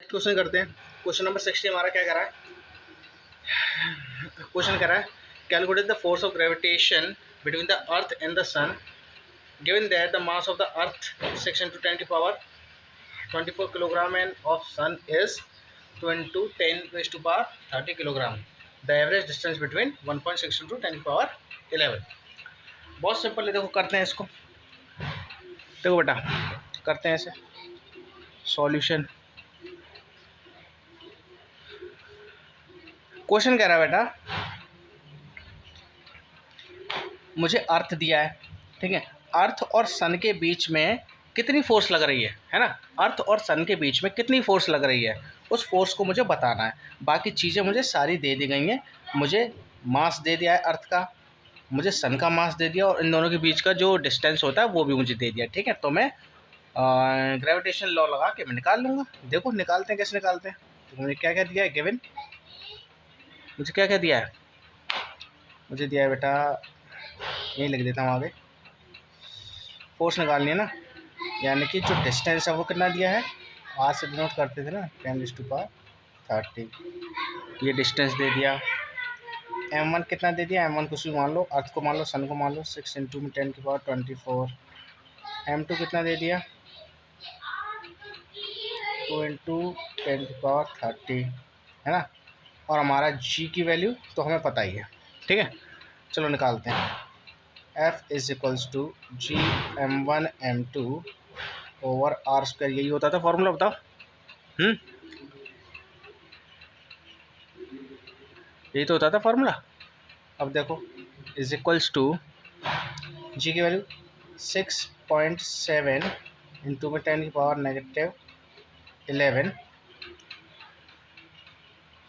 Question करते हैं। Question number 60 हमारा क्या कर रहा है, क्वेश्चन कर रहा है calculate the force of gravitation between the earth and the sun given that the mass of the earth 6 into 10 की power 24 kilogram and of sun is 2 into 10 raised to power 30 kilogram. The average distance between 1.6 into 10 की power 11। बहुत simple है, देखो करते हैं इसको। देखो बेटा करते हैं ऐसे सॉल्यूशन। क्वेश्चन कह रहा है बेटा मुझे अर्थ दिया है, ठीक है। अर्थ और सन के बीच में कितनी फोर्स लग रही है ना। अर्थ और सन के बीच में कितनी फोर्स लग रही है, उस फोर्स को मुझे बताना है। बाकी चीज़ें मुझे सारी दे दी गई हैं। मुझे मास दे दिया है अर्थ का, मुझे सन का मास दे दिया, और इन दोनों के बीच का जो डिस्टेंस होता है वो भी मुझे दे दिया, ठीक है। तो मैं ग्रेविटेशन लॉ लगा के मैं निकाल लूँगा। देखो निकालते हैं, कैसे निकालते हैं। तो मुझे क्या क्या दिया है गिवन, मुझे क्या क्या दिया है, मुझे दिया है बेटा, यही लिख देता हूँ आगे। फोर्स निकालनी है ना, यानी कि जो डिस्टेंस है वो कितना दिया है, आज से डिनोट करते थे ना 10⁻30। ये डिस्टेंस दे दिया। m1 कितना दे दिया, m1 कुछ भी मान लो, अर्थ को मान लो, सन को मान लो, 6 into 10 की पावर 24। m2 कितना दे दिया, 2 into 10 की पावर 30, है ना। और हमारा g की वैल्यू तो हमें पता ही है, ठीक है। चलो निकालते हैं। F is equals to g m1 m2 over r square, यही होता था फॉर्मूला, बताओ। यही तो होता था फॉर्मूला। अब देखो इज इक्वल्स टू जी की वैल्यू 6.7 इंटू में 10 की पावर -11,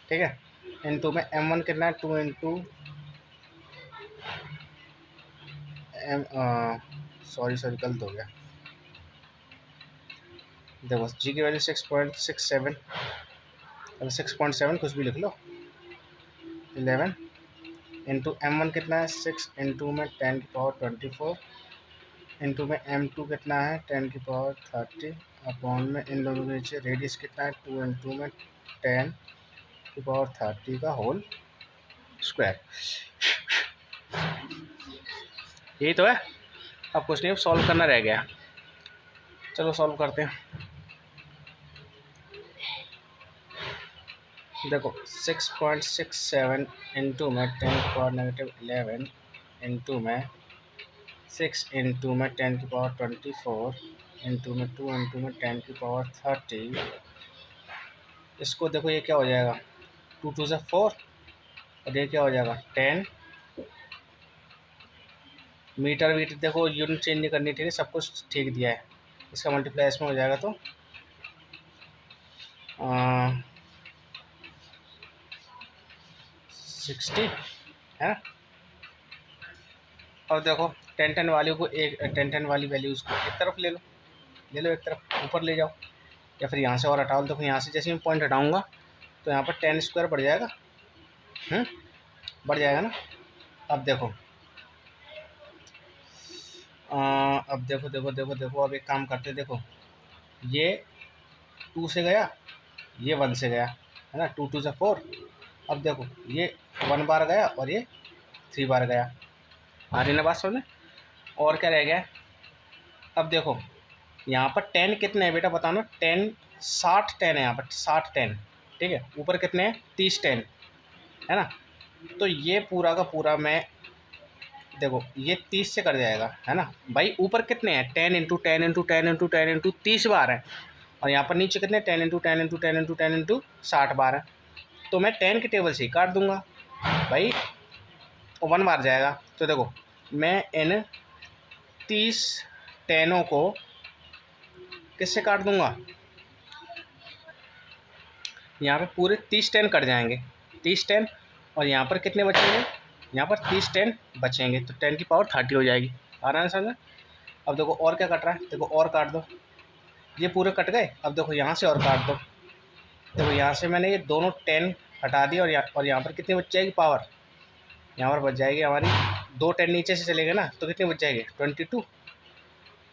ठीक है। इंटू में m1 कितना है, 2 इंटू सॉरी गलत हो गया। देखो जी की वैल्यू 6.67, 6.7 कुछ भी लिख लो, 11 इंटू m1 कितना है 6 इंटू में 10 की पावर 24 इंटू में m2 कितना है 10 की पावर 30 अपॉन में इन दोनों के नीचे रेडियस कितना है 2 इंटू में 10 की पावर 30 का होल स्क्वायर। यही तो है। अब कुछ नहीं, अब सॉल्व करना रह गया। चलो सॉल्व करते हैं। देखो 6.67 इंटू में 10 की पावर -11 इंटू में 6 इंटू में 10 की पावर 24 इंटू में 2 इंटू में 10 की पावर 30। इसको देखो ये क्या हो जाएगा, 2 2 से 4, और ये क्या हो जाएगा 10 मीटर। वीटर देखो यूनिट चेंज नहीं करनी, ठीक है, सब कुछ ठीक दिया है। इसका मल्टीप्लाई इसमें हो जाएगा तो 60 है। और देखो 10 वाली को एक 10 वाली वैल्यूज़ को एक तरफ ले लो एक तरफ, ऊपर ले जाओ, या फिर यहाँ से और हटाओ। देखो यहाँ से जैसे मैं पॉइंट हटाऊँगा तो यहाँ पर 10 स्क्वायर बढ़ जाएगा, बढ़ जाएगा ना। अब देखो अब देखो देखो देखो देखो अब एक काम करते, देखो ये 2 से गया, ये 1 से गया, है ना, 2 2 से 4। अब देखो ये 1 बार गया और ये 3 बार गया। आ रही ना बात समझ में। और क्या रह गया, अब देखो यहाँ पर 10 कितने हैं बेटा बताना। 60 10 है यहाँ पर, 60 10, ठीक है। ऊपर कितने हैं 30 10, है ना। तो ये पूरा का पूरा मैं देखो ये 30 से कट जाएगा, है ना भाई। ऊपर कितने हैं 10 इंटू 10 इंटू 10 इंटू 10 इंटू 30 बार है, और यहाँ पर नीचे कितने 10 इंटू 10 इंटू 10 इंटू 10 इंटू 60 बार है। तो मैं 10 के टेबल से ही काट दूंगा भाई, 1 बार जाएगा। तो देखो मैं इन 30 10 को किससे काट दूंगा, यहाँ पे पूरे 30 10 कट जाएंगे, 30 10, और यहाँ पर कितने बचेंगे, यहाँ पर 30 10 बचेंगे, तो 10 की पावर 30 हो जाएगी। आ रहा है समझ। अब देखो और क्या कट रहा है, देखो और काट दो, ये पूरे कट गए। अब देखो यहाँ से और काट दो, देखो यहाँ से मैंने ये दोनों 10 हटा दिया, और यहाँ पर कितनी बच जाएगी पावर, यहाँ पर बच जाएगी हमारी 2 10 नीचे से चलेंगे ना, तो कितनी बच जाएगी 22।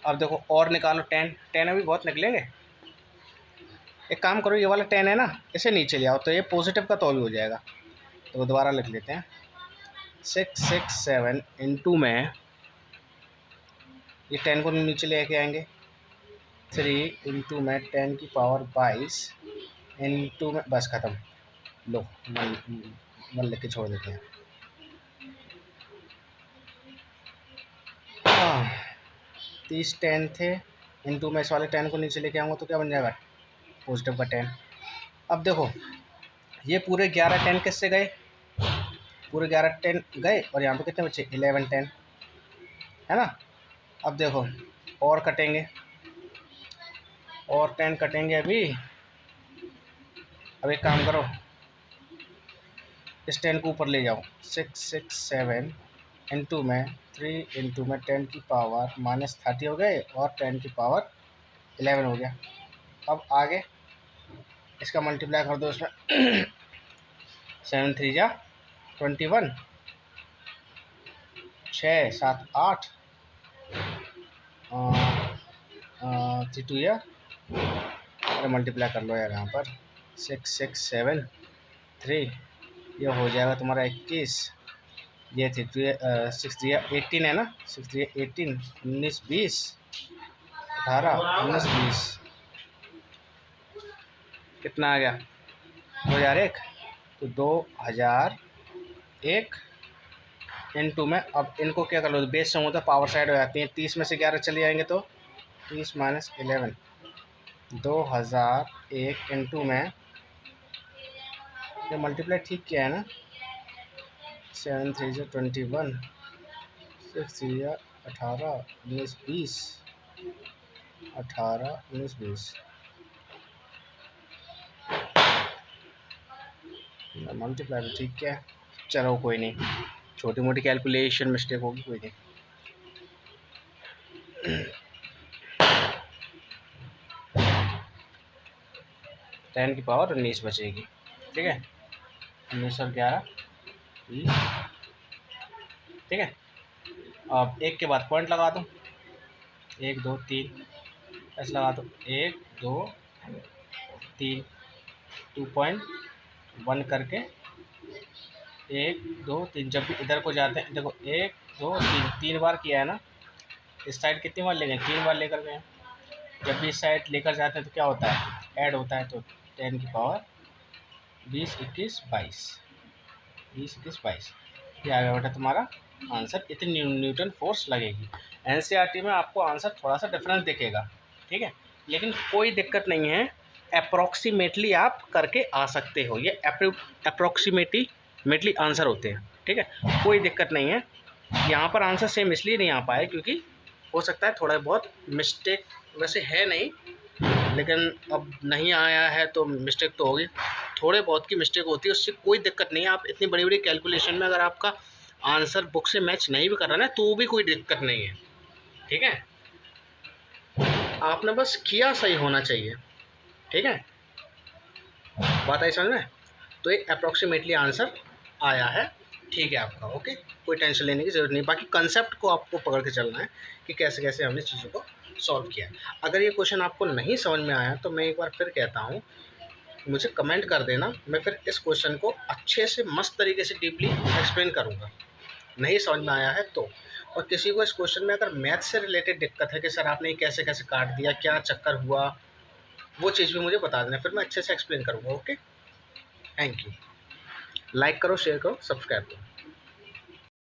अब देखो और निकालो 10 10 अभी बहुत निकलेंगे, एक काम करो, ये वाला 10 है ना, इसे नीचे ले आओ तो ये पॉजिटिव का तो भी हो जाएगा। तो दोबारा लिख लेते हैं 667 इंटू में ये 10 को नीचे लेके आएंगे 3 इंटू में 10 की पावर 22 इंटू में, बस ख़त्म। लो मन लिख के छोड़ देते हैं। हाँ 30 10 थे, इंटू में इस वाले 10 को नीचे लेके आऊँगा तो क्या बन जाएगा, पॉजिटिव का 10। अब देखो ये पूरे 11 10 किससे गए, पूरे 11 10 गए और यहाँ पे कितने बचे 11 10, है ना। अब देखो और कटेंगे, और 10 कटेंगे अभी। अब एक काम करो, इस 10 को ऊपर ले जाओ 667 इंटू में 3 इंटू में 10 की पावर -30 हो गए और 10 की पावर 11 हो गया। अब आगे इसका मल्टीप्लाई कर दो इसमें 7 3 जा 21, 6 7 8 3 2 या, अरे मल्टीप्लाई कर लो यार यहाँ पर 6 6 7 3, ये हो जाएगा तुम्हारा 21, ये थी 6 3 18 है ना, 6 3 18 19 20 18 19 20, कितना आ गया 2001। तो 2001 इंटू में, अब इनको क्या कर लो, बेस से होता है पावर साइड हो जाती है, 30 में से 11 चले जाएंगे तो 30 - 11, 2001 इंटू में, ये मल्टीप्लाई ठीक किया है ना, 7 3 जो 21, 6 3 या 18 19 20, 18 19 20, मल्टीप्लाई तो ठीक किया है। चलो कोई नहीं, छोटी मोटी कैलकुलेशन मिस्टेक होगी, कोई नहीं। 10 की पावर 19 बचेगी, ठीक है, 19 और 11 20, ठीक है। अब एक के बाद पॉइंट लगा दो, 1 2 3 ऐसे लगा दो, 1 2 3, 2.1 करके 1 2 3, जब भी इधर को जाते हैं देखो 1 2 3, 3 बार किया है ना, इस साइड कितनी बार ले गए, 3 बार लेकर गए। जब भी इस साइड लेकर जाते हैं तो क्या होता है, ऐड होता है, तो 10 की पावर 20 21 22, 20 21 22, ये आ गया बेटा तुम्हारा आंसर। इतनी न्यूटन फोर्स लगेगी। एनसीईआरटी में आपको आंसर थोड़ा सा डिफरेंस दिखेगा, ठीक है, लेकिन कोई दिक्कत नहीं है, अप्रॉक्सीमेटली आप करके आ सकते हो, ये अप्रॉक्सीमेटली आंसर होते हैं, ठीक है, कोई दिक्कत नहीं है। यहाँ पर आंसर सेम इसलिए नहीं आ पाए क्योंकि हो सकता है थोड़ा बहुत मिस्टेक, वैसे है नहीं, लेकिन अब नहीं आया है तो मिस्टेक तो होगी, थोड़े बहुत की मिस्टेक होती है, उससे कोई दिक्कत नहीं है। आप इतनी बड़ी बड़ी कैलकुलेशन में अगर आपका आंसर बुक से मैच नहीं भी कर रहा है तो भी कोई दिक्कत नहीं है, ठीक है, आपने बस किया सही होना चाहिए, ठीक है, बात आई समझ में। तो एक अप्रॉक्सीमेटली आंसर आया है, ठीक है आपका, ओके, कोई टेंशन लेने की ज़रूरत नहीं। बाकी कंसेप्ट को आपको पकड़ के चलना है कि कैसे कैसे हमने चीज़ों को सॉल्व किया है। अगर ये क्वेश्चन आपको नहीं समझ में आया तो मैं एक बार फिर कहता हूँ, मुझे कमेंट कर देना, मैं फिर इस क्वेश्चन को अच्छे से मस्त तरीके से डीपली एक्सप्लेन करूँगा, नहीं समझ में आया है तो। और किसी को इस क्वेश्चन में अगर मैथ से रिलेटेड दिक्कत है कि सर आपने कैसे कैसे काट दिया, क्या चक्कर हुआ, वो चीज़ भी मुझे बता देना, फिर मैं अच्छे से एक्सप्लेन करूँगा, ओके। Thank you. लाइक करो, शेयर करो, सब्सक्राइब करो।